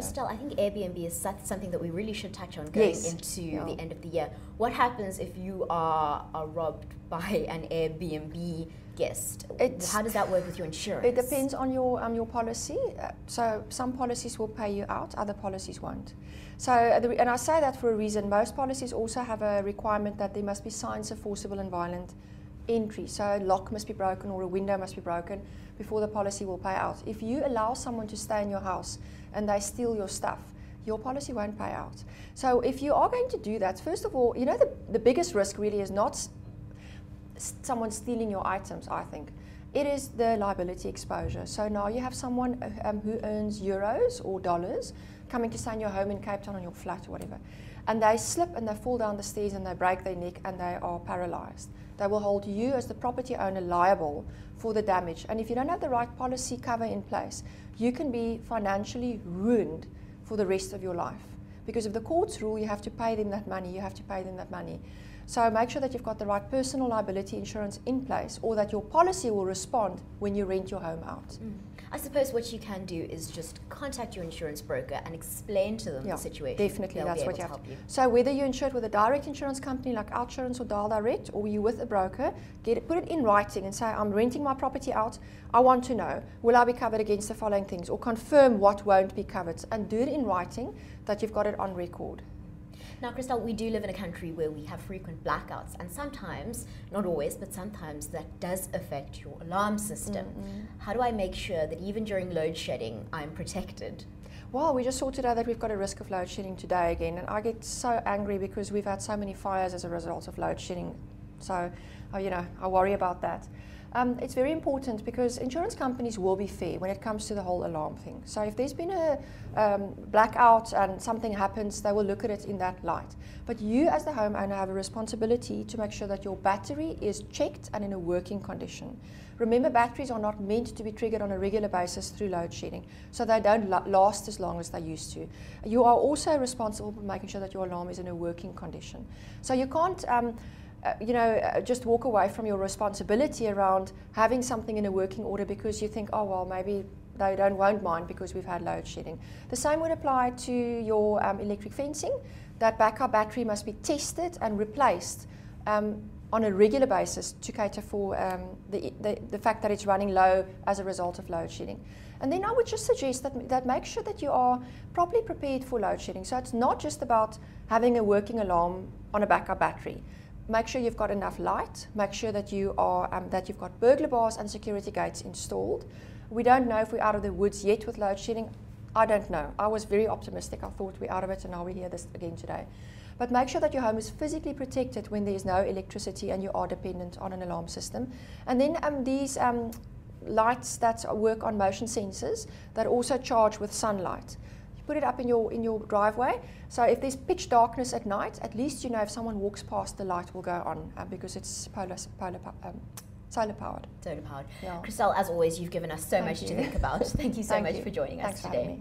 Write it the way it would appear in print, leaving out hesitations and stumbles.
Christelle, I think Airbnb is something that we really should touch on going into the end of the year. What happens if you are robbed by an Airbnb guest? How does that work with your insurance? It depends on your policy. So some policies will pay you out, other policies won't. So, and I say that for a reason. Most policies also have a requirement that there must be signs of forcible and violent entry. So a lock must be broken or a window must be broken before the policy will pay out. If you allow someone to stay in your house and they steal your stuff, your policy won't pay out. So if you are going to do that, first of all, you know, the biggest risk really is not someone stealing your items, I think. It is the liability exposure. So now you have someone who earns euros or dollars coming to stay in your home in Cape Town, on your flat or whatever, and they slip and they fall down the stairs and they break their neck and they are paralyzed. They will hold you as the property owner liable for the damage. And if you don't have the right policy cover in place, you can be financially ruined for the rest of your life. Because if the courts rule you have to pay them that money, you have to pay them that money. So make sure that you've got the right personal liability insurance in place, or that your policy will respond when you rent your home out. I suppose what you can do is just contact your insurance broker and explain to them the situation. Definitely, that's what you have to do. So whether you're insured with a direct insurance company like Outsurance or Dial Direct, or you're with a broker, put it in writing and say, I'm renting my property out. I want to know, will I be covered against the following things, or confirm what won't be covered, and do it in writing that you've got it on record. Now, Christelle, we do live in a country where we have frequent blackouts, and sometimes, not always, but sometimes that does affect your alarm system. How do I make sure that even during load shedding, I'm protected? Well, we just saw today that we've got a risk of load shedding today again, and I get so angry because we've had so many fires as a result of load shedding. So, you know, I worry about that. It's very important because insurance companies will be fair when it comes to the whole alarm thing. So if there's been a blackout and something happens, they will look at it in that light. But you as the homeowner have a responsibility to make sure that your battery is checked and in a working condition. Remember, batteries are not meant to be triggered on a regular basis through load shedding, so they don't last as long as they used to. You are also responsible for making sure that your alarm is in a working condition. So you can't just walk away from your responsibility around having something in a working order because you think, oh, well, maybe they won't mind because we've had load shedding. The same would apply to your electric fencing. That backup battery must be tested and replaced on a regular basis to cater for the fact that it's running low as a result of load shedding. And then I would just suggest that make sure that you are properly prepared for load shedding. So it's not just about having a working alarm on a backup battery. Make sure you've got enough light. Make sure that you've got burglar bars and security gates installed. We don't know if we're out of the woods yet with load shedding. I don't know. I was very optimistic. I thought we're out of it, and now we hear this again today. But make sure that your home is physically protected when there is no electricity and you are dependent on an alarm system. And then these lights that work on motion sensors that also charge with sunlight. Put it up in your driveway. So if there's pitch darkness at night, at least you know if someone walks past, the light will go on because it's solar powered. Solar powered. Yeah. Christelle, as always, you've given us so much to think about. Thank you so much for joining us today.